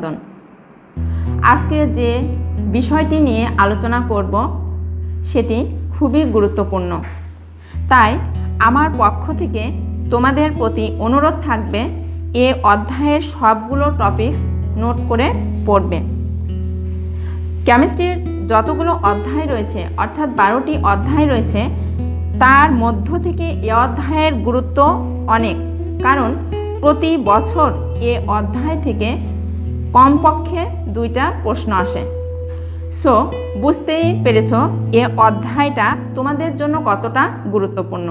অভিনন্দন। আজকে যে বিষয়টি নিয়ে আলোচনা করব সেটি খুবই গুরুত্বপূর্ণ, তাই আমার পক্ষ থেকে তোমাদের প্রতি অনুরোধ থাকবে এ অধ্যায়ের সবগুলো টপিকস নোট করে পড়বে। কেমিস্ট্রির যতগুলো অধ্যায় রয়েছে অর্থাৎ 12টি অধ্যায় রয়েছে, তার মধ্য থেকে এ অধ্যায়ের গুরুত্ব অনেক, কারণ প্রতি বছর এ অধ্যায় থেকে কমপক্ষে 2টা প্রশ্ন আসে। সো বুঝতেই পেরেছ এ অধ্যায়টা তোমাদের জন্য কতটা গুরুত্বপূর্ণ।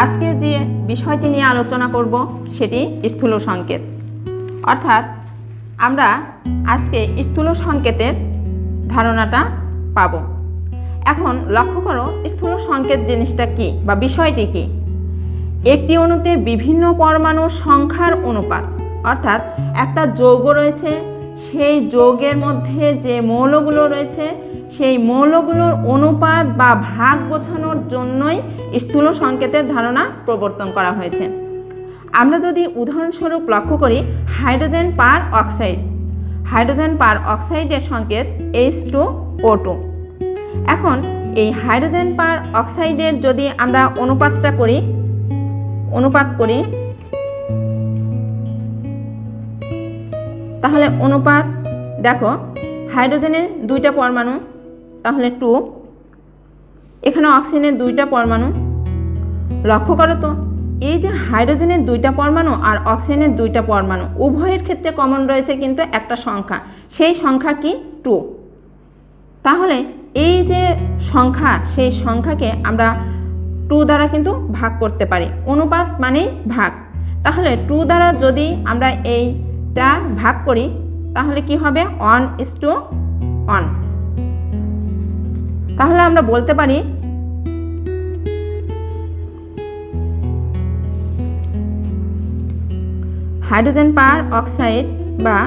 আজকে যে বিষয়টি নিয়ে আলোচনা করব সেটি স্থূল সংকেত, অর্থাৎ আমরা আজকে স্থূল সংকেতের ধারণাটা পাব। এখন লক্ষ্য করো স্থূল সংকেত জিনিসটা কি বা বিষয়টি কি। একটি অণুতে বিভিন্ন পরমাণুর সংখ্যার অনুপাত, অর্থাৎ একটা যৌগ রয়েছে, সেই যৌগের মধ্যে যে মৌলগুলো রয়েছে সেই মৌলগুলোর অনুপাত বা ভাগ বোঝানোর জন্যই স্থূল সংকেতের ধারণা প্রবর্তন করা হয়েছে। আমরা যদি উদাহরণস্বরূপ লক্ষ্য করি হাইড্রোজেন পার অক্সাইড, হাইড্রোজেন পার অক্সাইডের সংকেত H2O2। এখন এই হাইড্রোজেন পার অক্সাইডের যদি আমরা অনুপাত করি তাহলে অনুপাত দেখো, হাইড্রোজেনের 2টা পরমাণু তাহলে 2, এখানে অক্সিজেনের 2টা পরমাণু। লক্ষ্য করো তো এই যে হাইড্রোজেনের 2টা পরমাণু আর অক্সিজেনের 2টা পরমাণু উভয়ের ক্ষেত্রে কমন রয়েছে কিন্তু একটা সংখ্যা, সেই সংখ্যা কি 2। তাহলে এই যে সংখ্যা, সেই সংখ্যাকে আমরা 2 দ্বারা কিন্তু ভাগ করতে পারি, অনুপাত মানেই ভাগ। তাহলে 2 দ্বারা যদি আমরা এইটা ভাগ করি তাহলে কি হবে 1:1। তাহলে আমরা বলতে পারি হাইড্রোজেন পার অক্সাইড বা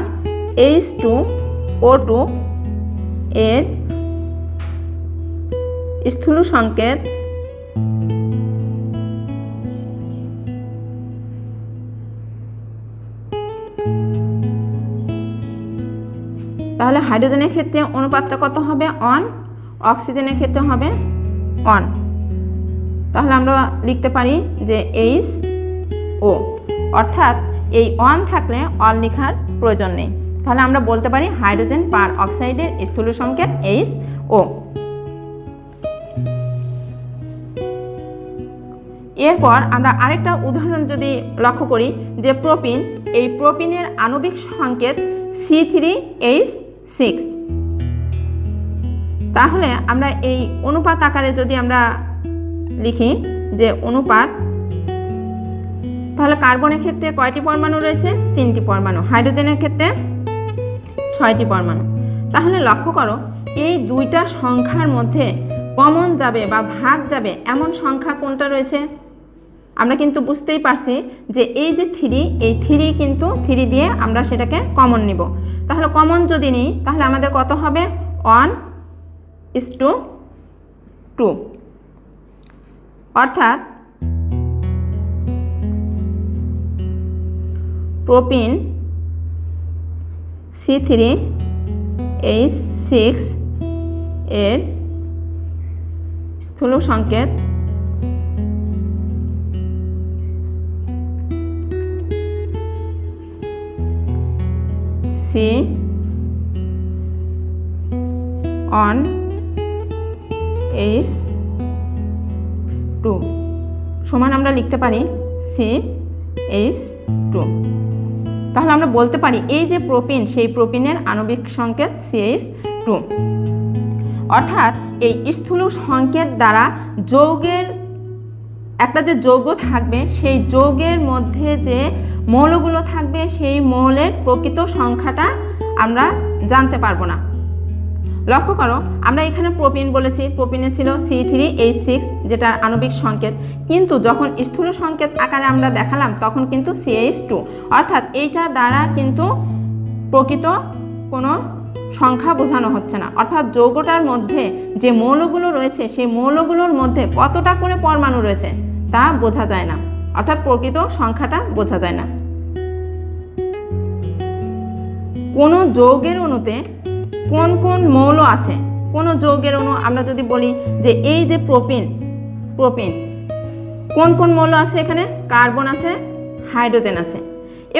H2O2 এর স্থূল সংকেত তাহলে হাইড্রোজেনের ক্ষেত্রে অনুপাতটা কত হবে 1, অক্সিজেনের ক্ষেত্রে হবে 1। তাহলে আমরা লিখতে পারি যে HO, অর্থাৎ এই 1 থাকলে 1 লেখার প্রয়োজন নেই। তাহলে আমরা বলতে পারি হাইড্রোজেন পার অক্সাইডের স্থূল সংকেত HO। এরপর আমরা আরেকটা উদাহরণ যদি লক্ষ্য করি যে প্রোপিন, এই প্রোপিনের আণবিক সংকেত C3H6। তাহলে আমরা এই অনুপাত আকারে যদি আমরা লিখি যে অনুপাত, তাহলে কার্বনের ক্ষেত্রে কয়টি পরমাণু রয়েছে 3টি পরমাণু, হাইড্রোজেনের ক্ষেত্রে 6টি পরমাণু। তাহলে লক্ষ্য করো এই 2টা সংখ্যার মধ্যে কমন যাবে বা ভাগ যাবে এমন সংখ্যা কোনটা রয়েছে। আমরা কিন্তু বুঝতেই পারছি যে এই যে 3, এই 3 কিন্তু 3 দিয়ে আমরা সেটাকে কমন নিব। তাহলে কমন যদি নিই তাহলে আমাদের কত হবে 1:2, অর্থাৎ প্রোপিন C3H6 এর স্থূল সংকেত C(H2) সমান আমরা লিখতে পারি CH2। তাহলে আমরা বলতে পারি এই যে প্রোপিন, সেই প্রোপিনের আণবিক সংকেত CH2। অর্থাৎ এই স্থূল সংকেত দ্বারা যৌগের একটা যে যৌগ থাকবে সেই যৌগের মধ্যে যে মৌলগুলো থাকবে সেই মৌলের প্রকৃত সংখ্যাটা আমরা জানতে পারবো না। লক্ষ্য করো আমরা এখানে প্রোপিন বলেছি, প্রোপিনে ছিল C3H6 যেটার আণবিক সংকেত, কিন্তু যখন স্থূল সংকেত আকারে আমরা দেখালাম তখন কিন্তু CH2, অর্থাৎ এইটা দ্বারা কিন্তু প্রকৃত কোনো সংখ্যা বোঝানো হচ্ছে না। অর্থাৎ যৌগটার মধ্যে যে মৌলগুলো রয়েছে সেই মৌলগুলোর মধ্যে কতটা করে পরমাণু রয়েছে তা বোঝা যায় না, অর্থাৎ প্রকৃত সংখ্যাটা বোঝা যায় না। কোনো যৌগের অণুতে কোন কোন মৌল আছে। কোনো যৌগের অণু আমরা যদি বলি যে এই যে প্রোপিন, কোন কোন মৌল আছে এখানে? কার্বন আছে, হাইড্রোজেন আছে,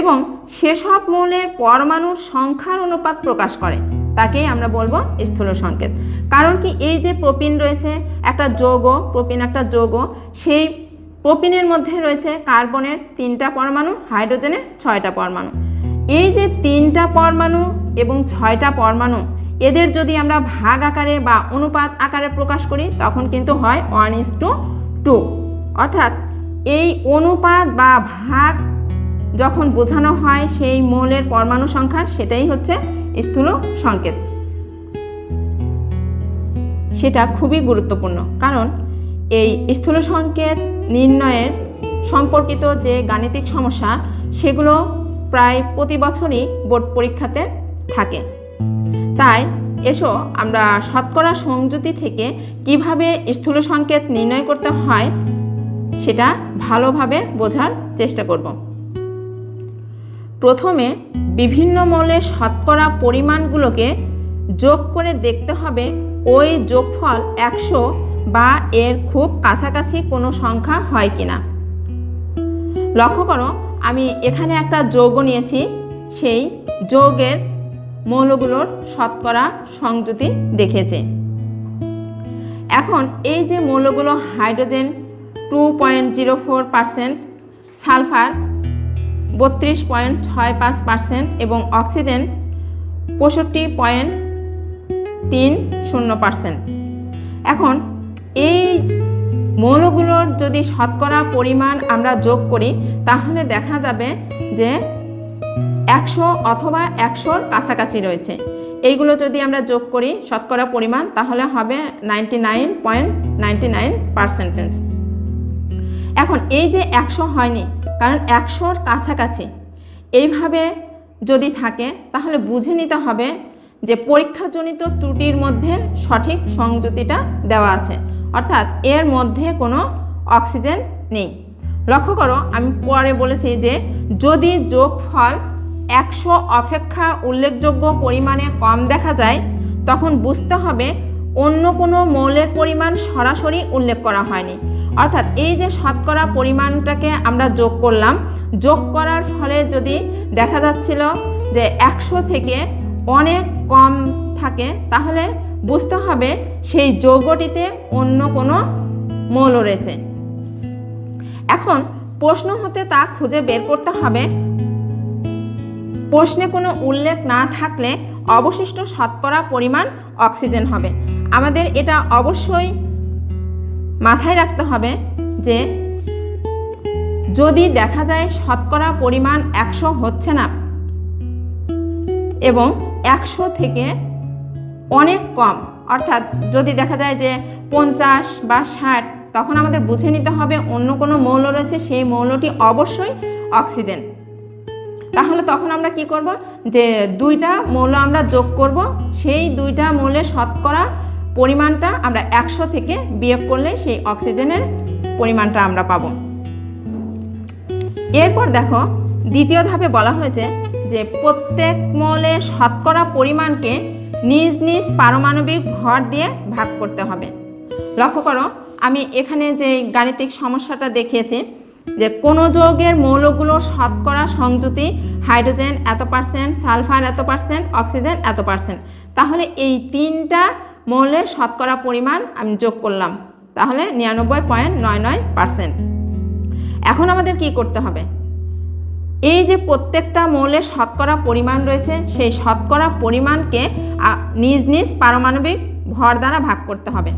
এবং সেসব মৌলের পরমাণুর সংখ্যার অনুপাত প্রকাশ করে, তাকেই আমরা বলবো স্থূল সংকেত। কারণ কি, এই যে প্রোপিন রয়েছে একটা যৌগ, প্রোপিন একটা যৌগ, সেই প্রোপিনের মধ্যে রয়েছে কার্বনের 3টা পরমাণু, হাইড্রোজেনের 6টা পরমাণু। এই যে 3টা পরমাণু এবং 6টা পরমাণু, এদের যদি আমরা ভাগ আকারে বা অনুপাত আকারে প্রকাশ করি তখন কিন্তু হয় 1:2। অর্থাৎ এই অনুপাত বা ভাগ যখন বোঝানো হয় সেই মৌলের পরমাণু সংখ্যা, সেটাই হচ্ছে স্থূল সংকেত। সেটা খুবই গুরুত্বপূর্ণ, কারণ এই স্থূল সংকেত নির্ণয়ের সম্পর্কিত যে গাণিতিক সমস্যা, সেগুলো প্রায় প্রতি বছরই বোর্ড পরীক্ষাতে থাকে। তাই এসো আমরা শতকরা সংযুতি থেকে কিভাবে স্থূল সংকেত নির্ণয় করতে হয় সেটা ভালোভাবে বোঝার চেষ্টা করব। প্রথমে বিভিন্ন মৌলের শতকরা পরিমাণগুলোকে যোগ করে দেখতে হবে ওই যোগফল 100 বা এর খুব কাছাকাছি কোনো সংখ্যা হয় কিনা। লক্ষ্য করো, আমি এখানে একটা যৌগ নিয়েছি, সেই যৌগের মৌলগুলোর শতকরা সংযুতি দেখেছে। এখন এই যে মৌলগুলো, হাইড্রোজেন 2.04%, সালফার 32.65% এবং অক্সিজেন 65.30%। এখন এই মৌলগুলোর যদি শতকরা পরিমাণ আমরা যোগ করি তাহলে দেখা যাবে যে 100 অথবা 100-র কাছাকাছি রয়েছে। এইগুলো যদি আমরা যোগ করি শতকরা পরিমাণ তাহলে হবে 99.99%। এখন এই যে 100 হয়নি, কারণ 100-র কাছাকাছি এইভাবে যদি থাকে তাহলে বুঝে নিতে হবে যে পরীক্ষাজনিত ত্রুটির মধ্যে সঠিক সংযুতিটা দেওয়া আছে, অর্থাৎ এর মধ্যে কোনো অক্সিজেন নেই। লক্ষ্য করো, আমি পরে বলেছি যে যদি যোগফল 100 অপেক্ষা উল্লেখযোগ্য পরিমাণে কম দেখা যায় তখন বুঝতে হবে অন্য কোনো মৌলের পরিমাণ সরাসরি উল্লেখ করা হয়নি। অর্থাৎ এই যে শতকরা পরিমাণটাকে আমরা যোগ করলাম, যোগ করার ফলে যদি দেখা যাচ্ছিল যে 100 থেকে অনেক কম থাকে তাহলে বুঝতে হবে সেই যৌগটিতে অন্য কোনো মৌল রয়েছে। এখন প্রশ্ন হতে তা খুঁজে বের করতে হবে। প্রশ্নে কোনো উল্লেখ না থাকলে অবশিষ্ট শতকরা পরিমাণ অক্সিজেন হবে। আমাদের এটা অবশ্যই মাথায় রাখতে হবে যে যদি দেখা যায় শতকরা পরিমাণ 100 হচ্ছে না এবং 100 থেকে অনেক কম, অর্থাৎ যদি দেখা যায় যে 50 বা 60, তখন আমাদের বুঝে নিতে হবে অন্য কোনো মৌল রয়েছে, সেই মৌলটি অবশ্যই অক্সিজেন। তাহলে তখন আমরা কি করব, যে 2টা মৌল আমরা যোগ করব, সেই 2টা মৌলের শতকরা পরিমাণটা আমরা 100 থেকে বিয়োগ করলে সেই অক্সিজেনের পরিমাণটা আমরা পাবো। এরপর দেখো দ্বিতীয় ধাপে বলা হয়েছে যে প্রত্যেক মৌলের শতকরা পরিমাণকে নিজ নিজ পারমাণবিক ভর দিয়ে ভাগ করতে হবে। লক্ষ্য করো, আমি এখানে যে গাণিতিক সমস্যাটা দেখিয়েছি যে কোনো যৌগের মৌলগুলো শতকরা সংযুতি হাইড্রোজেন এত %, সালফার এত %, অক্সিজেন এত %। তাহলে এই 3টা মৌলের শতকরা পরিমাণ আমি যোগ করলাম, তাহলে 99.99%। এখন আমাদের কি করতে হবে, এই যে প্রত্যেকটা মৌলের শতকরা পরিমাণ রয়েছে সেই শতকরা পরিমাণকে নিজ নিজ পারমাণবিক ভর দ্বারা ভাগ করতে হবে।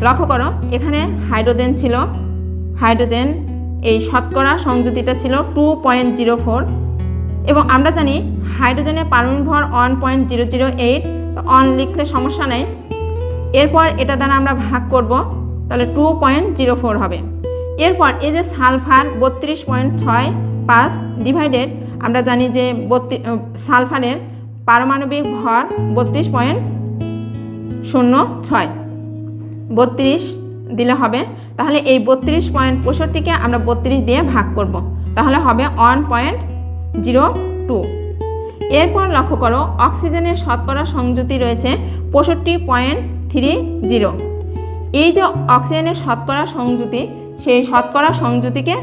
লক্ষ্য করো, এখানে হাইড্রোজেন ছিল, হাইড্রোজেন এই শতকরা সংযুতিটা ছিল 2.04 এবং আমরা জানি হাইড্রোজেনের পারমাণবিক ভর 1.008, অন লিখলে সমস্যা নেই। এরপর এটা দ্বারা আমরা ভাগ করব, তাহলে 2.04 হবে। এরপর এই যে সালফার 32.65 ডিভাইডেড, আমরা জানি যে সালফারের পারমাণবিক ভর 32.06, 32 দিলে হবে। তাহলে এই 32.65কে আমরা 32 দিয়ে ভাগ করব, তাহলে হবে 1.02। এরপর লক্ষ্য করো অক্সিজেনের শতকরা সংযুতি রয়েছে 65.30। এই যে অক্সিজেনের শতকরা সংযুতি, সেই শতকরা সংযুতিকে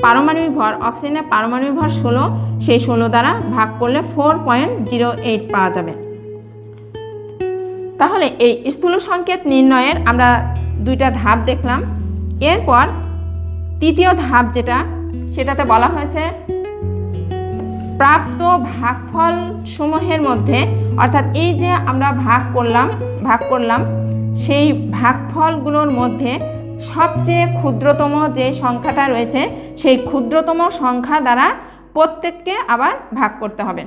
পারমাণবিক ভর, অক্সিজেনের পারমাণবিক ভর 16, সেই 16 দ্বারা ভাগ করলে 4.08 পাওয়া যাবে। তাহলে এই স্থূল সংকেত নির্ণয়ের আমরা দুইটা ধাপ দেখলাম। এরপর তৃতীয় ধাপ যেটা, সেটাতে বলা হয়েছে প্রাপ্ত ভাগফল সমূহের মধ্যে, অর্থাৎ এই যে আমরা ভাগ করলাম সেই ভাগফলগুলোর মধ্যে সবচেয়ে ক্ষুদ্রতম যে সংখ্যাটা রয়েছে সেই ক্ষুদ্রতম সংখ্যা দ্বারা প্রত্যেককে আবার ভাগ করতে হবে।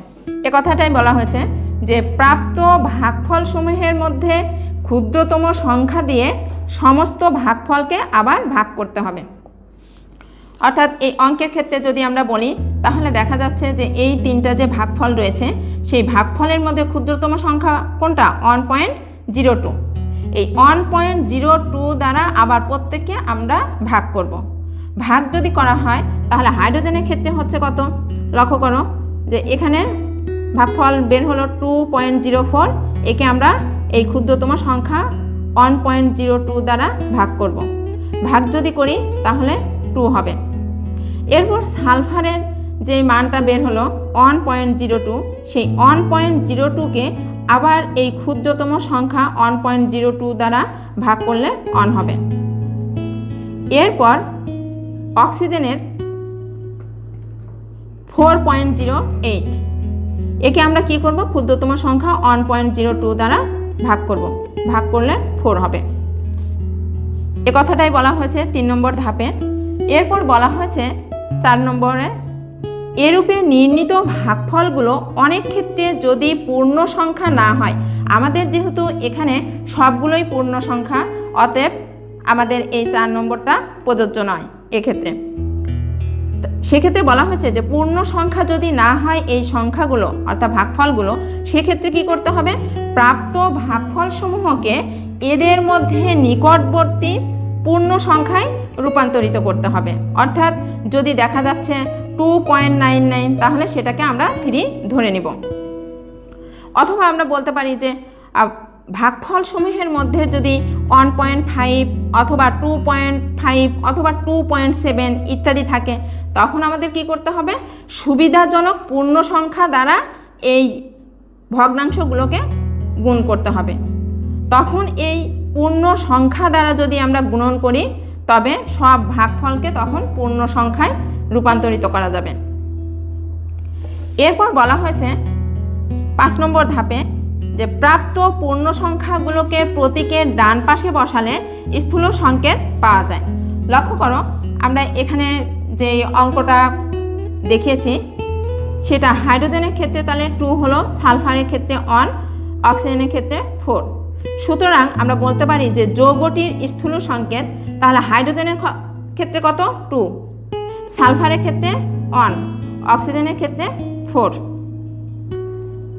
এ কথাটাই বলা হয়েছে যে প্রাপ্ত ভাগফল সমূহের মধ্যে ক্ষুদ্রতম সংখ্যা দিয়ে সমস্ত ভাগফলকে আবার ভাগ করতে হবে। অর্থাৎ এই অঙ্কের ক্ষেত্রে যদি আমরা বলি তাহলে দেখা যাচ্ছে যে এই তিনটা যে ভাগফল রয়েছে সেই ভাগফলের মধ্যে ক্ষুদ্রতম সংখ্যা কোনটা? 1.02। এই 1.02 দ্বারা আবার প্রত্যেককে আমরা ভাগ করব। ভাগ যদি করা হয় তাহলে হাইড্রোজেনের ক্ষেত্রে হচ্ছে কত? লক্ষ্য করো যে এখানে ভাগফল বের হলো 2.04, একে আমরা এই ক্ষুদ্রতম সংখ্যা 1.02 দ্বারা ভাগ করব। ভাগ যদি করি তাহলে 2 হবে। এরপর সালফারের যে মানটা বের হলো 1.02, সেই 1.02কে আবার এই ক্ষুদ্রতম সংখ্যা 1.02 দ্বারা ভাগ করলে 1 হবে। এরপর অক্সিজেনের 4.08, একে আমরা কি করব? ক্ষুদ্রতম সংখ্যা 1.02 দ্বারা ভাগ করব, ভাগ করলে 4 হবে। এ কথাটাই বলা হয়েছে 3 নম্বর ধাপে। এরপর বলা হয়েছে 4 নম্বরে, এরূপে নির্ণীত ভাগফলগুলো অনেক ক্ষেত্রে যদি পূর্ণ সংখ্যা না হয়, আমাদের যেহেতু এখানে সবগুলোই পূর্ণ সংখ্যা, অতএব আমাদের এই 4 নম্বরটা প্রযোজ্য নয় এক্ষেত্রে। সেক্ষেত্রে বলা হয়েছে যে পূর্ণ সংখ্যা যদি না হয় এই সংখ্যাগুলো অর্থাৎ ভাগফলগুলো, সেক্ষেত্রে কি করতে হবে? প্রাপ্ত ভাগফল সমূহকে এদের মধ্যে নিকটবর্তী পূর্ণ সংখ্যায় রূপান্তরিত করতে হবে। অর্থাৎ যদি দেখা যাচ্ছে 2.99 তাহলে সেটাকে আমরা 3 ধরে নিব। অথবা আমরা বলতে পারি যে ভাগফল সমূহের মধ্যে যদি 1.5 অথবা 2.5 অথবা 2.7 ইত্যাদি থাকে, তখন আমাদের কি করতে হবে? সুবিধাজনক পূর্ণ সংখ্যা দ্বারা এই ভগ্নাংশগুলোকে গুণ করতে হবে। তখন এই পূর্ণ সংখ্যা দ্বারা যদি আমরা গুণন করি তবে সব ভাগফলকে তখন পূর্ণ সংখ্যায় রূপান্তরিত করা যাবে। এরপর বলা হয়েছে 5 নম্বর ধাপে যে প্রাপ্ত পূর্ণ সংখ্যাগুলোকে প্রতীকের ডান পাশে বসালে স্থূল সংকেত পাওয়া যায়। লক্ষ্য করো আমরা এখানে যে অঙ্কটা দেখিয়েছি সেটা হাইড্রোজেনের ক্ষেত্রে তাহলে 2 হলো, সালফারের ক্ষেত্রে 1, অক্সিজেনের ক্ষেত্রে 4। সুতরাং আমরা বলতে পারি যে যৌগটির স্থূল সংকেত তাহলে হাইড্রোজেনের ক্ষেত্রে কত? 2, সালফারের ক্ষেত্রে 1, অক্সিজেনের ক্ষেত্রে 4।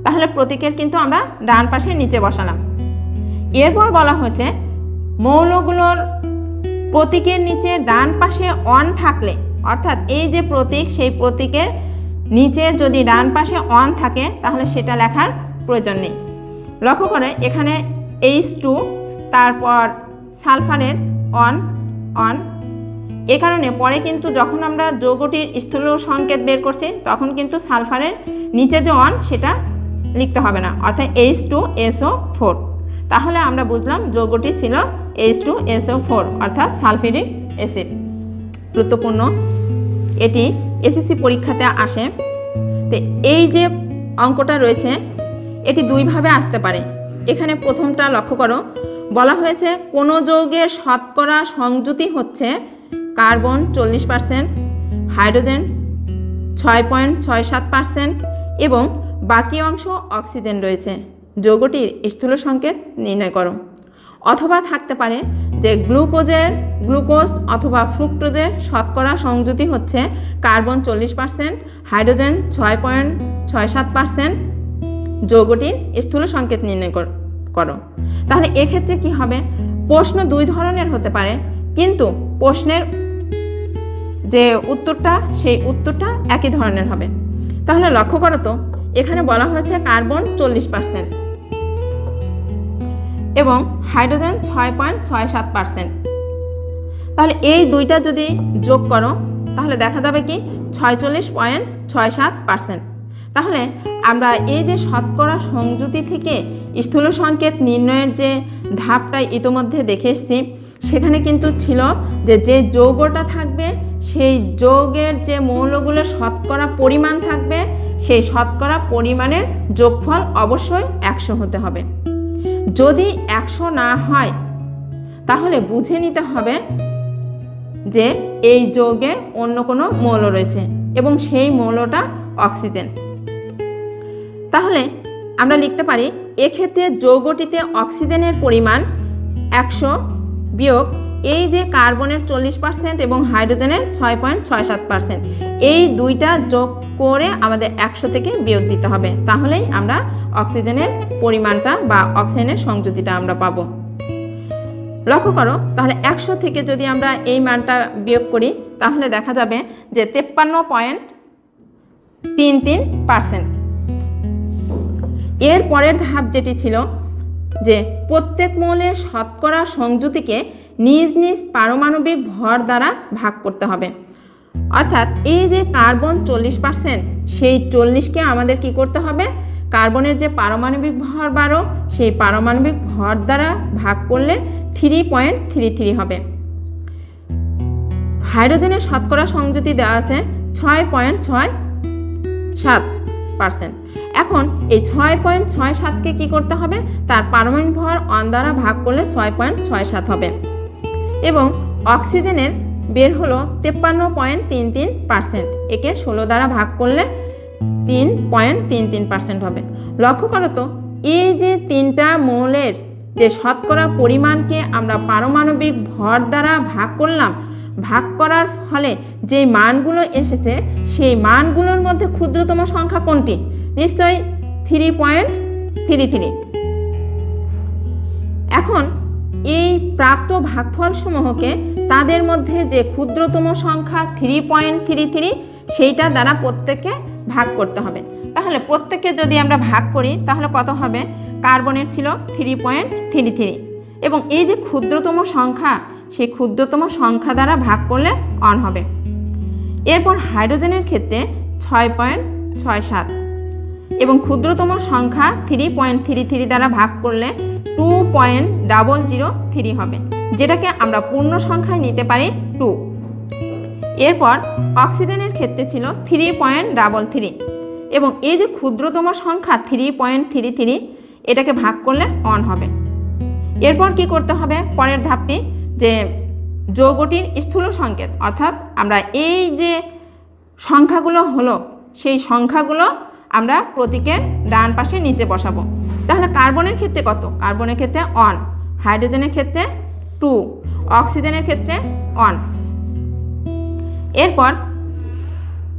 তাহলে প্রতীকের কিন্তু আমরা ডান পাশে নিচে বসালাম। এরপর বলা হয়েছে মৌলগুলোর প্রতীকের নিচে ডান পাশে 1 থাকলে, অর্থাৎ এই যে প্রতীক সেই প্রতীকের নিচে যদি ডান পাশে 1 থাকে তাহলে সেটা লেখার প্রয়োজন নেই। লক্ষ্য করে এখানে H2, তারপর সালফারের 1 এ কারণে পরে কিন্তু যখন আমরা যৌগটির স্থূল সংকেত বের করছি তখন কিন্তু সালফারের নিচে যে 1 সেটা লিখতে হবে না, অর্থাৎ H2SO4। তাহলে আমরা বুঝলাম যৌগটি ছিল H2SO4 অর্থাৎ সালফিউরিক অ্যাসিড। গুরুত্বপূর্ণ, এটি এসএসসি পরীক্ষাতে আসে। তো এই যে অঙ্কটা রয়েছে এটি 2 ভাবে আসতে পারে। এখানে প্রথমটা লক্ষ্য করো, বলা হয়েছে কোনো যৌগের শতকরা সংযুতি হচ্ছে কার্বন 40%, হাইড্রোজেন 6.67% এবং বাকি অংশ অক্সিজেন রয়েছে। যৌগটির স্থূল সংকেত নির্ণয় করো। অথবা থাকতে পারে যে গ্লুকোজ অথবা ফ্রুক্টোজের শতকরা সংযুতি হচ্ছে কার্বন 40%, হাইড্রোজেন 6.67%। যৌগটির স্থূল সংকেত নির্ণয় করো। তাহলে এক্ষেত্রে কি হবে? প্রশ্ন 2 ধরনের হতে পারে, কিন্তু প্রশ্নের যে উত্তরটা সেই উত্তরটা একই ধরনের হবে। তাহলে লক্ষ্য করো তো এখানে বলা হয়েছে কার্বন 40% এবং হাইড্রোজেন 6.67%। তাহলে এই দুইটা যদি যোগ করো তাহলে দেখা যাবে কি 46.67%। তাহলে আমরা এই যে শতকরা সংযুতি থেকে স্থূল সংকেত নির্ণয়ের যে ধাপটা ইতোমধ্যে দেখে এসেছি, সেখানে কিন্তু ছিল যে যে যৌগটা থাকবে সেই যৌগের যে মৌলগুলোর শতকরা পরিমাণ থাকবে, সেই শতকরা পরিমাণের যোগফল অবশ্যই 100 হতে হবে। যদি 100 না হয় তাহলে বুঝে নিতে হবে যে এই যৌগে অন্য কোনো মৌল রয়েছে এবং সেই মৌলটা অক্সিজেন। তাহলে আমরা লিখতে পারি এক্ষেত্রে যৌগটিতে অক্সিজেনের পরিমাণ 100 বিয়োগ এই যে কার্বনের 40% এবং হাইড্রোজেনের 6.67%, এই দুইটা যোগ করে আমাদের 100 থেকে বিয়োগ দিতে হবে। তাহলেই আমরা অক্সিজেনের পরিমাণটা বা অক্সিজেনের সংযুতিটা আমরা পাবো। লক্ষ্য করো, তাহলে 100 থেকে যদি আমরা এই মানটা বিয়োগ করি তাহলে দেখা যাবে যে 53.33%। এর পরের ধাপ যেটি ছিল যে প্রত্যেক মৌলের শতকরা সংযুতিকে নিজ নিজ পারমাণবিক ভর দ্বারা ভাগ করতে হবে। অর্থাৎ এই যে কার্বন 40%, সেই 40কে আমাদের কি করতে হবে, কার্বনের যে পারমাণবিক ভর 12 সেই পারমাণবিক ভর দ্বারা ভাগ করলে 3.33 হবে। হাইড্রোজেনের শতকরা সংযুতি দেওয়া আছে 6.67%। এখন এই 6.67কে কি করতে হবে, তার পারমাণবিক ভর 1 দ্বারা ভাগ করলে 6.67 হবে এবং অক্সিজেনের বের হলো 53.33%, একে 16 দ্বারা ভাগ করলে 3.33% হবে। লক্ষ্য করো তো, এই যে তিনটা মৌলের যে শতকরা পরিমাণকে আমরা পারমাণবিক ভর দ্বারা ভাগ করলাম, ভাগ করার ফলে যে মানগুলো এসেছে সেই মানগুলোর মধ্যে ক্ষুদ্রতম সংখ্যা কোনটি? নিশ্চয়ই 3.33। এখন এই প্রাপ্ত ভাগফল সমূহকে তাদের মধ্যে যে ক্ষুদ্রতম সংখ্যা 3.33 সেইটা দ্বারা প্রত্যেককে ভাগ করতে হবে। তাহলে প্রত্যেককে যদি আমরা ভাগ করি তাহলে কত হবে? কার্বনের ছিল 3.33 এবং এই যে ক্ষুদ্রতম সংখ্যা, সেই ক্ষুদ্রতম সংখ্যা দ্বারা ভাগ করলে 1 হবে। এরপর হাইড্রোজেনের ক্ষেত্রে 6.67 এবং ক্ষুদ্রতম সংখ্যা 3.33 দ্বারা ভাগ করলে 2.003 হবে, যেটাকে আমরা পূর্ণ সংখ্যায় নিতে পারি 2। এরপর অক্সিজেনের ক্ষেত্রে ছিল 3.33 এবং এই যে ক্ষুদ্রতম সংখ্যা 3.33, এটাকে ভাগ করলে 1 হবে। এরপর কি করতে হবে, পরের ধাপটি যে যৌগটির স্থূল সংকেত, অর্থাৎ আমরা এই যে সংখ্যাগুলো হলো সেই সংখ্যাগুলো আমরা প্রতীকের ডান পাশে নিচে বসাবো। তাহলে কার্বনের ক্ষেত্রে কত? কার্বনের ক্ষেত্রে 1, হাইড্রোজেনের ক্ষেত্রে 2, অক্সিজেনের ক্ষেত্রে 1। এরপর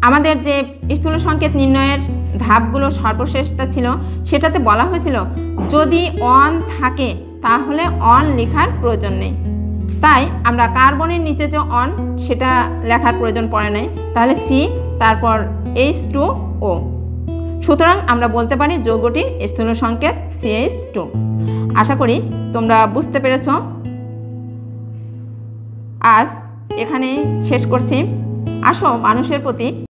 আমাদের যে স্থূল সংকেত নির্ণয়ের ধাপগুলো সর্বশেষটা ছিল, সেটাতে বলা হয়েছিল যদি 1 থাকে তাহলে 1 লেখার প্রয়োজন নেই। তাই আমরা কার্বনের নিচে যে 1 সেটা লেখার প্রয়োজন পড়ে নাই, তাহলে C, তারপর H2O। সুতরাং আমরা বলতে পারি যৌগটির স্থূল সংকেত CH2। আশা করি তোমরা বুঝতে পেরেছ। আজ এখানেই শেষ করছি। আসো মানুষের প্রতি